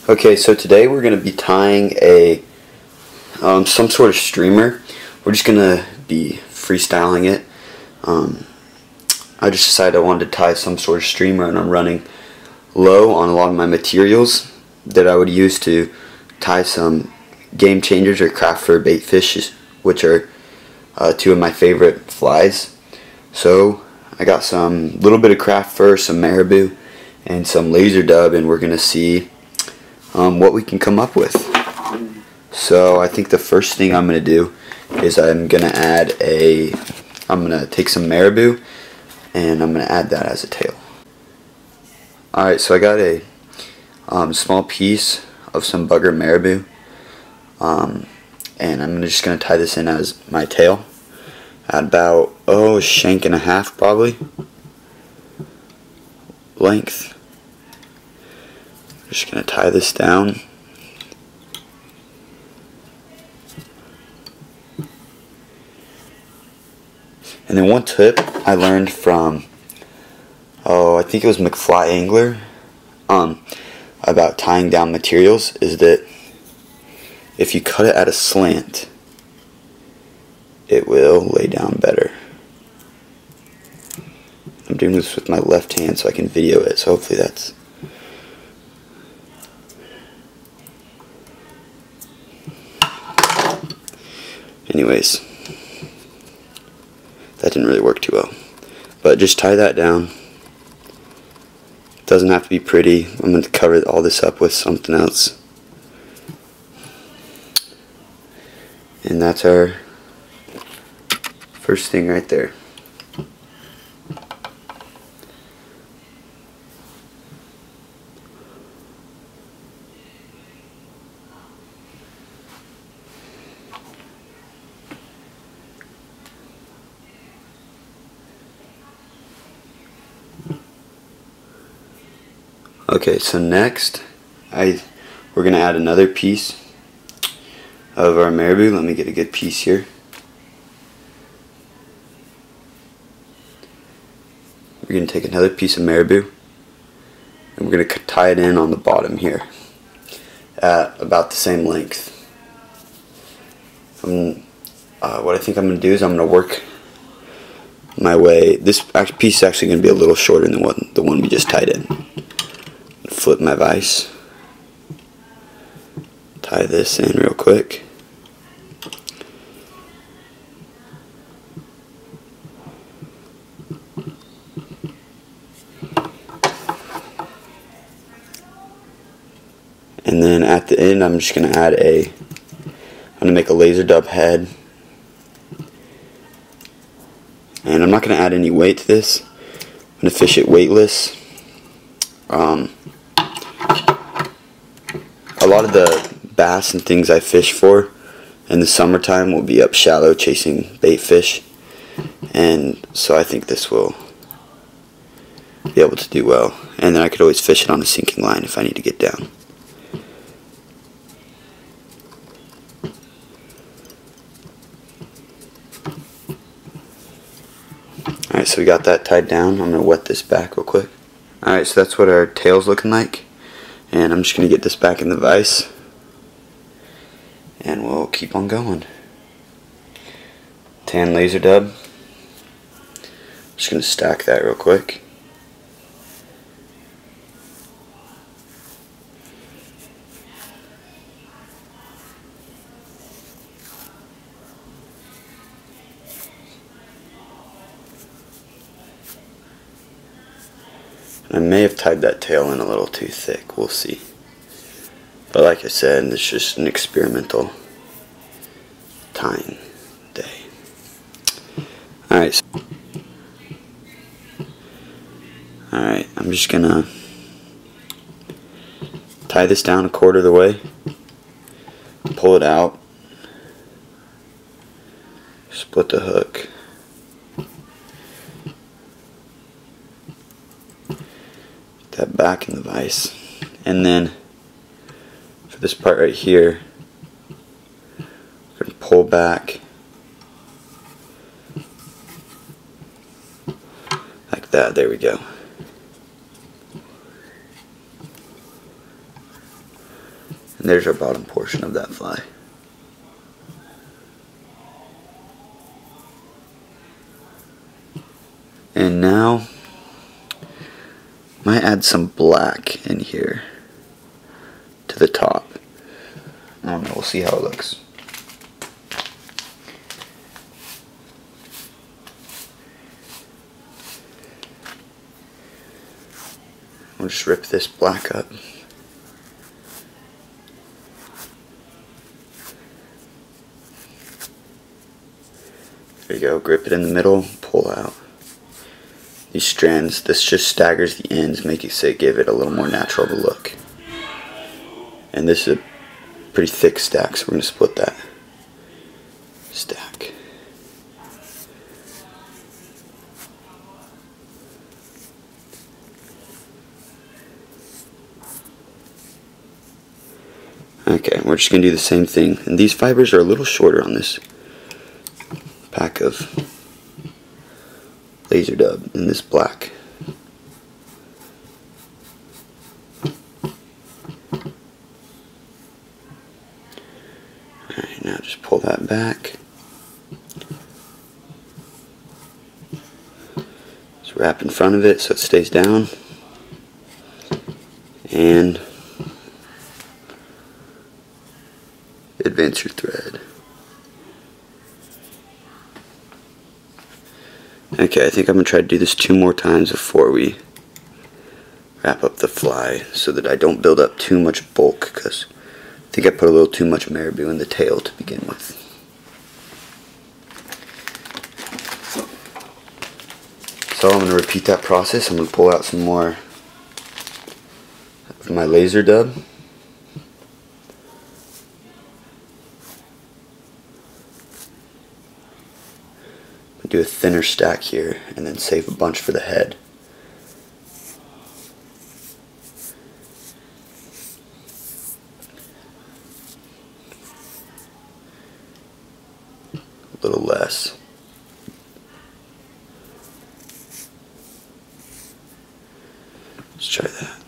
Okay, so today we're going to be tying a some sort of streamer. We're just going to be freestyling it. I just decided I wanted to tie some sort of streamer, and I'm running low on a lot of my materials that I would use to tie some game changers or craft fur baitfish, which are two of my favorite flies. So I got some little bit of craft fur, some marabou, and some laser dub, and we're going to see what we can come up with. So I think the first thing I'm going to do is I'm going to take some marabou and I'm going to add that as a tail. Alright, so I got a small piece of some bugger marabou, and I'm just going to tie this in as my tail at about a shank and a half probably length. Just going to tie this down. And then one tip I learned from, I think it was McFly Angler, about tying down materials, is that if you cut it at a slant, it will lay down better. I'm doing this with my left hand so I can video it, so hopefully that's... Anyways, that didn't really work too well. But just tie that down. It doesn't have to be pretty. I'm going to cover all this up with something else. And that's our first thing right there. Okay, so next we're going to add another piece of our marabou. Let me get a good piece here. We're going to take another piece of marabou and we're going to tie it in on the bottom here at about the same length. What I think I'm going to do is I'm going to work my way. This piece is actually going to be a little shorter than the one we just tied in. Flip my vise, tie this in real quick, and then at the end I'm just going to make a laser dub head, and I'm not going to add any weight to this. I'm going to fish it weightless. A lot of the bass and things I fish for in the summertime will be up shallow chasing bait fish, and so I think this will be able to do well. And then I could always fish it on a sinking line if I need to get down. Alright, so we got that tied down. I'm going to wet this back real quick. Alright, so that's what our tail's looking like. And I'm just going to get this back in the vise. And we'll keep on going. Tan laser dub. Just going to stack that real quick. I may have tied that tail in a little too thick, we'll see. But like I said, it's just an experimental tying day. Alright, I'm just gonna tie this down a quarter of the way, pull it out, split the hook. That back in the vise, and then for this part right here, we're going to pull back like that. There we go. there's our bottom portion of that fly. And now, might add some black in here to the top. I don't know, we'll see how it looks. We'll just rip this black up. There you go, grip it in the middle, pull out. These strands, this just staggers the ends, make it give it a little more natural of a look. And this is a pretty thick stack, so we're going to split that stack. Okay, we're just going to do the same thing. And these fibers are a little shorter on this pack of laser dub in this black. Alright, now just pull that back. Just wrap in front of it so it stays down. And advance your thread. Okay, I think I'm going to try to do this 2 more times before we wrap up the fly so that I don't build up too much bulk, because I think I put a little too much marabou in the tail to begin with. So I'm going to repeat that process. I'm going to pull out some more of my laser dub. Do a thinner stack here and then save a bunch for the head. A little less. Let's try that.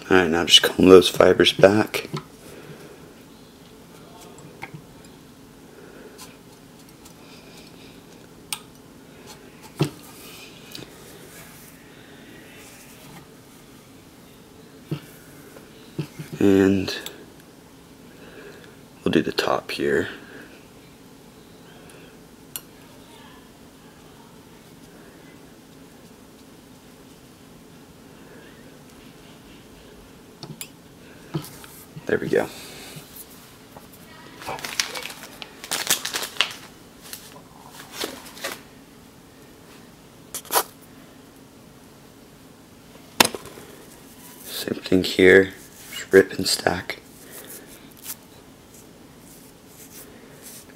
Alright, now just comb those fibers back. And we'll do the top here. There we go. Same thing here. Just rip and stack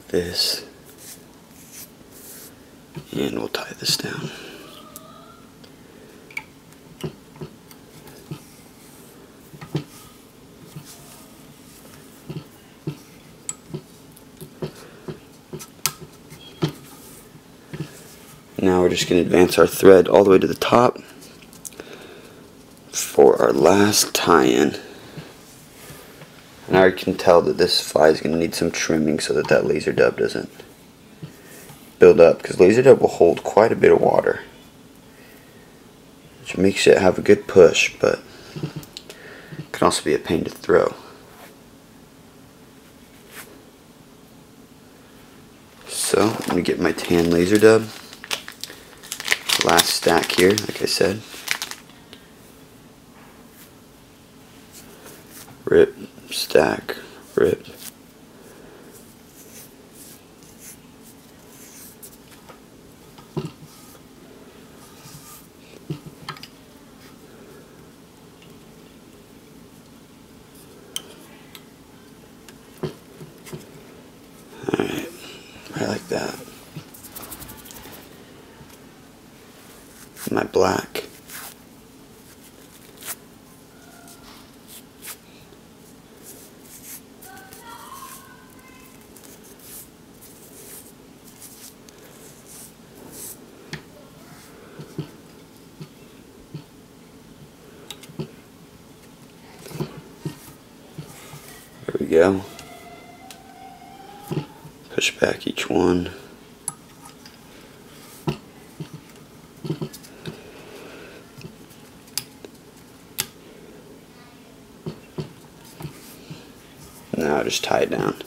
this, and we'll tie this down. Now we're just going to advance our thread all the way to the top for our last tie-in. And I can tell that this fly is going to need some trimming so that that laser dub doesn't build up, because laser dub will hold quite a bit of water, which makes it have a good push, but can also be a pain to throw. So I'm going to get my tan laser dub. Last stack here, like I said. Rip, stack, rip. Alright, right like that. my black. There we go. Push back each one. Now just tie it down.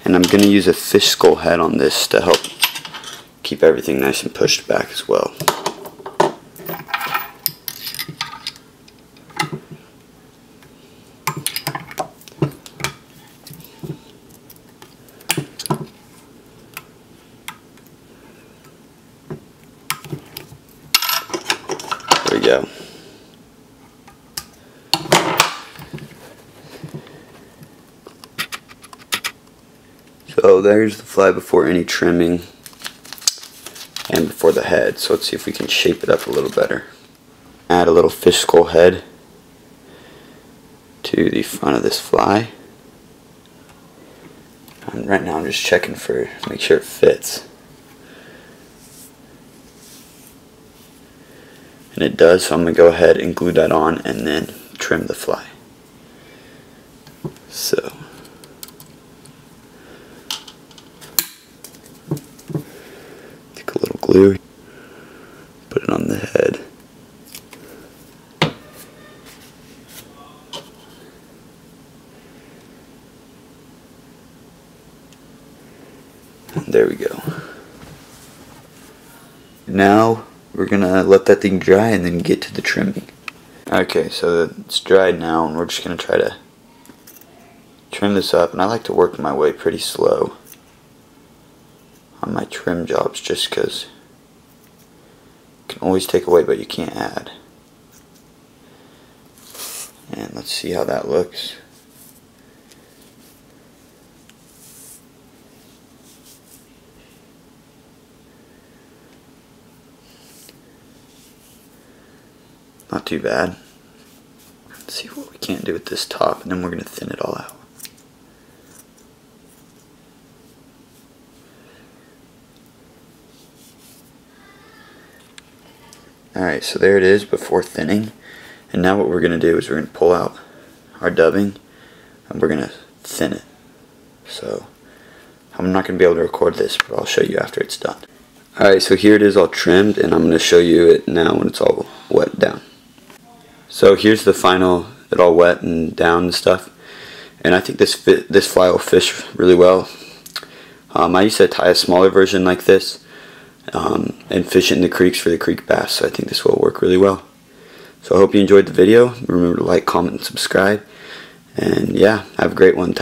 And I'm going to use a fish skull head on this to help keep everything nice and pushed back as well. There we go. So there's the fly before any trimming and before the head. So let's see if we can shape it up a little better. Add a little fish skull head to the front of this fly. And right now I'm just checking for, make sure it fits. And it does, so I'm going to go ahead and glue that on and then trim the fly. So take a little glue, put it on the head. And there we go. Now we're gonna let that thing dry and then get to the trimming. Okay, so it's dried now and we're just gonna try to trim this up, and I like to work my way pretty slow on my trim jobs just because you can always take away but you can't add. And let's see how that looks. Not too bad. Let's see what we can't do with this top, and then we're going to thin it all out. Alright, so there it is before thinning. And now what we're going to do is we're going to pull out our dubbing and we're going to thin it. So I'm not going to be able to record this, but I'll show you after it's done. Alright, so here it is all trimmed, and I'm going to show you it now when it's all wet down. So here's the final, it all wet and down and stuff. And I think this fly will fish really well. I used to tie a smaller version like this and fish it in the creeks for the creek bass, so I think this will work really well. So I hope you enjoyed the video. Remember to like, comment, and subscribe. And yeah, have a great one.